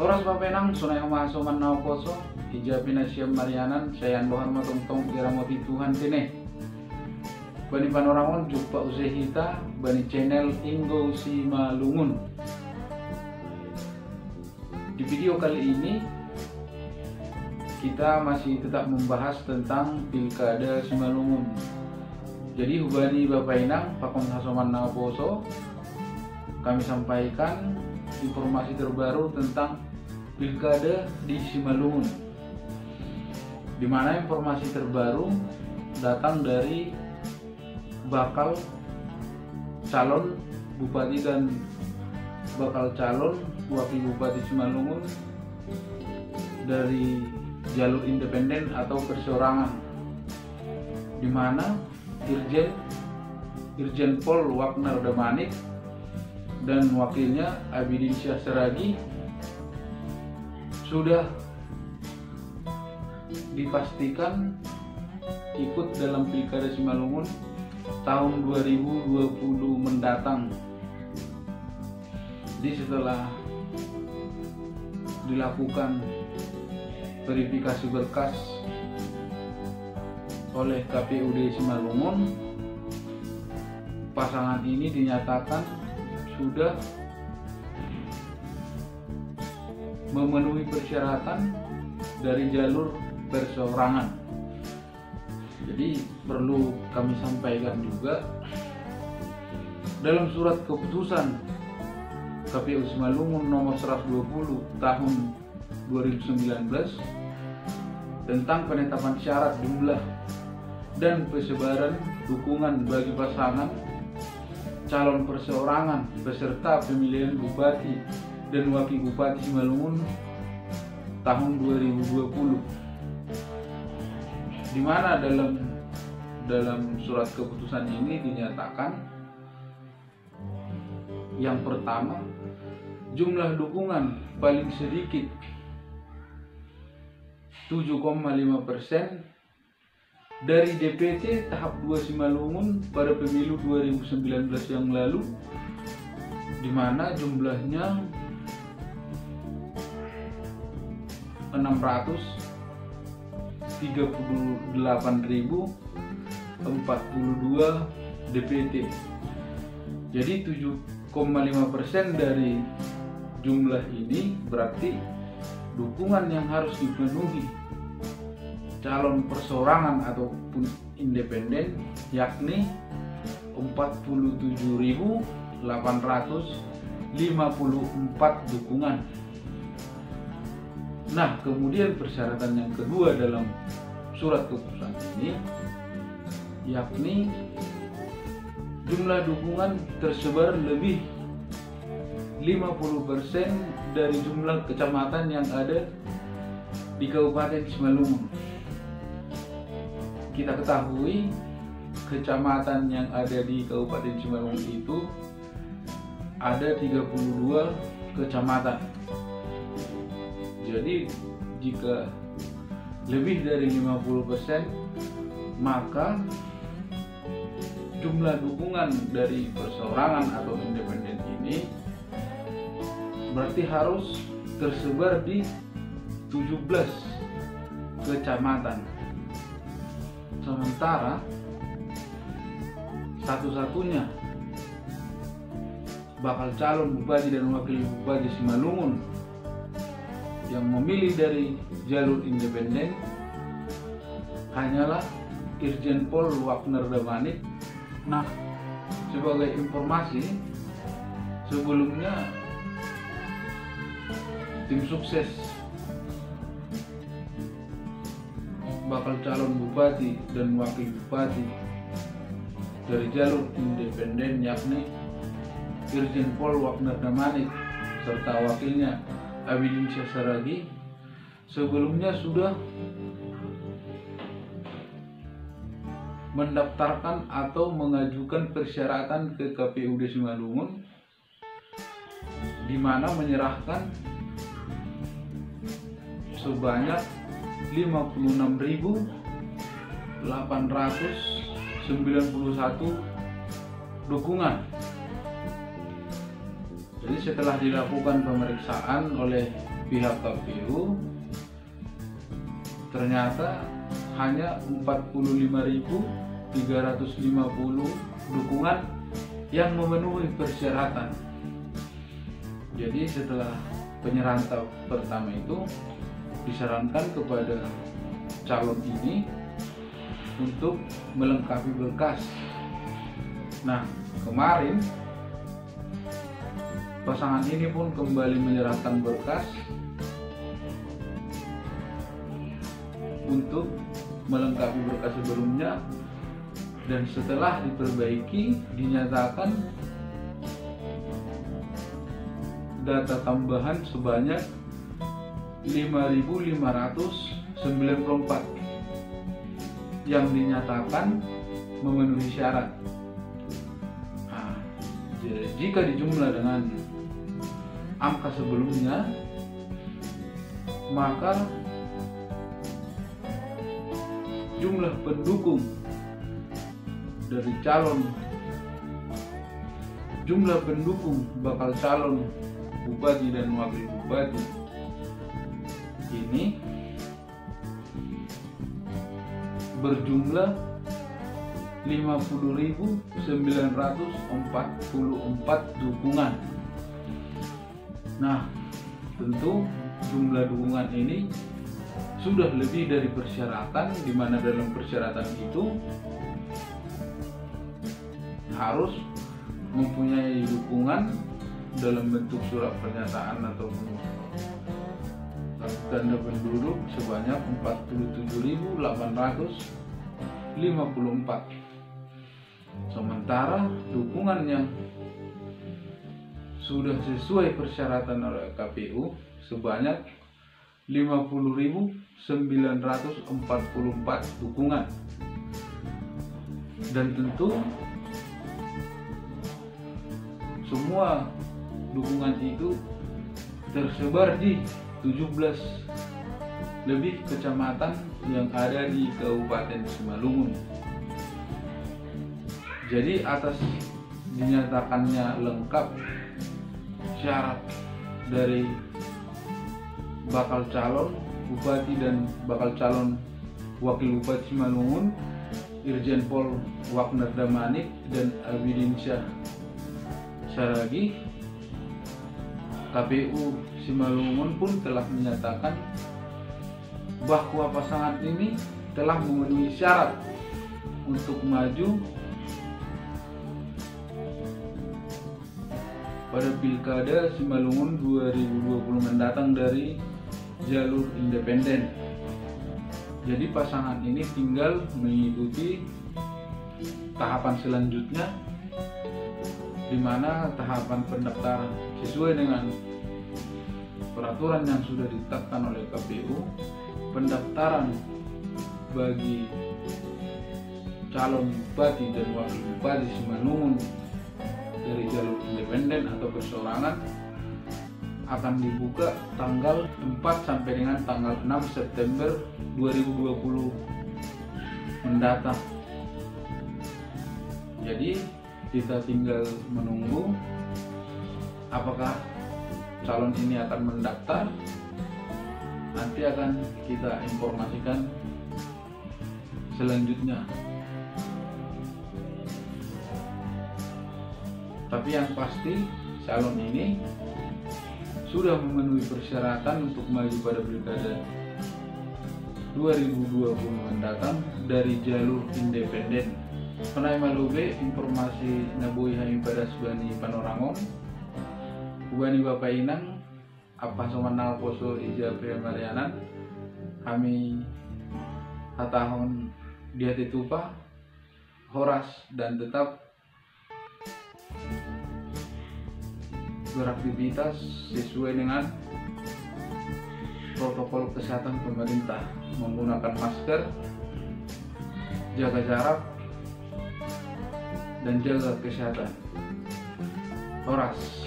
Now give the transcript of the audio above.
Oras papenang sunay umahasoman na poso, ija pinasiyam marianan, sayan bohan matungtong iramoti Tuhan tine. Bani panoramon jumpa usehita, bani channel Ingo Simalungun. Di video kali ini kita masih tetap membahas tentang Pilkada Simalungun. Jadi hubani Bapak Inang Pakon Hasoman na poso, kami sampaikan informasi terbaru tentang Pilkada di Simalungun, di mana informasi terbaru datang dari bakal calon bupati dan bakal calon wakil bupati Simalungun dari jalur independen atau perseorangan, di mana Irjen Pol Wagner Damanik dan wakilnya Abidinsyah Seragi sudah dipastikan ikut dalam Pilkada Simalungun tahun 2020 mendatang. Jadi setelah dilakukan verifikasi berkas oleh KPUD Simalungun, pasangan ini dinyatakan sudah memenuhi persyaratan dari jalur perseorangan. Jadi perlu kami sampaikan juga, dalam surat keputusan KPU Simalungun nomor 120 tahun 2019 tentang penetapan syarat jumlah dan persebaran dukungan bagi pasangan calon perseorangan peserta pemilihan bupati dan wakil bupati Simalungun tahun 2020, di mana dalam surat keputusan ini dinyatakan yang pertama, jumlah dukungan paling sedikit 7,5% dari DPT tahap 2 Simalungun pada pemilu 2019 yang lalu, di mana jumlahnya 638.042 DPT. Jadi 7,5% dari jumlah ini berarti dukungan yang harus dipenuhi calon perseorangan ataupun independen yakni 47.854 dukungan. Nah, kemudian persyaratan yang kedua dalam surat keputusan ini yakni jumlah dukungan tersebar lebih 50% dari jumlah kecamatan yang ada di Kabupaten Simalungun. Kita ketahui kecamatan yang ada di Kabupaten Simalungun itu ada 32 kecamatan. Jadi jika lebih dari 50%, maka jumlah dukungan dari perseorangan atau independen ini berarti harus tersebar di 17 kecamatan. Sementara satu-satunya bakal calon bupati dan wakil bupati Simalungun yang memilih dari jalur independen hanyalah Irjen Pol Wagner Damanik. Nah, sebagai informasi, sebelumnya tim sukses bakal calon bupati dan wakil bupati dari jalur independen yakni Irjen Pol Wagner Damanik serta wakilnya Abidinsyah Seragi sebelumnya sudah mendaftarkan atau mengajukan persyaratan ke KPUD Simalungun, di mana menyerahkan sebanyak 56.891 dukungan. Jadi setelah dilakukan pemeriksaan oleh pihak KPU, ternyata hanya 45.350 dukungan yang memenuhi persyaratan. Jadi setelah penyerahan tahap pertama itu disarankan kepada calon ini untuk melengkapi berkas. Nah, kemarin pasangan ini pun kembali menyerahkan berkas untuk melengkapi berkas sebelumnya, dan setelah diperbaiki dinyatakan data tambahan sebanyak 5.594 yang dinyatakan memenuhi syarat. Nah, jika dijumlah dengan angka sebelumnya, maka jumlah pendukung dari jumlah pendukung bakal calon bupati dan wakil bupati ini berjumlah 50.944 dukungan. Nah, tentu jumlah dukungan ini sudah lebih dari persyaratan, di mana dalam persyaratan itu harus mempunyai dukungan dalam bentuk surat pernyataan ataupun tanda penduduk sebanyak 47.854. Sementara dukungan yang sudah sesuai persyaratan oleh KPU sebanyak 50.944 dukungan. Dan tentu semua dukungan itu tersebar di 17 lebih kecamatan yang ada di Kabupaten Simalungun. Jadi atas dinyatakannya lengkap syarat dari bakal calon bupati dan bakal calon wakil bupati Simalungun, Irjen Pol Wagner Damanik dan Abidin Syah Saragi, KPU Simalungun pun telah menyatakan bahwa pasangan ini telah memenuhi syarat untuk maju pada Pilkada Simalungun 2020 mendatang dari jalur independen. Jadi pasangan ini tinggal mengikuti tahapan selanjutnya, di mana tahapan pendaftaran sesuai dengan peraturan yang sudah ditetapkan oleh KPU. Pendaftaran bagi calon bupati dan wakil bupati Simalungun dari jalur independen atau perseorangan akan dibuka tanggal 4 sampai dengan tanggal 6 September 2020 mendatang. Jadi kita tinggal menunggu apakah calon ini akan mendaftar. Nanti akan kita informasikan selanjutnya. Tapi yang pasti calon ini sudah memenuhi persyaratan untuk maju pada Pilkada 2020 mendatang dari jalur independen. Penai malube informasi nabui hami pada subani panorangom ubani bapak inang apa somanal poso ija Marianan kami hatahon dia titupa horas dan tetap beraktivitas sesuai dengan protokol kesehatan pemerintah, menggunakan masker, jaga jarak, dan jaga kesehatan. Horas.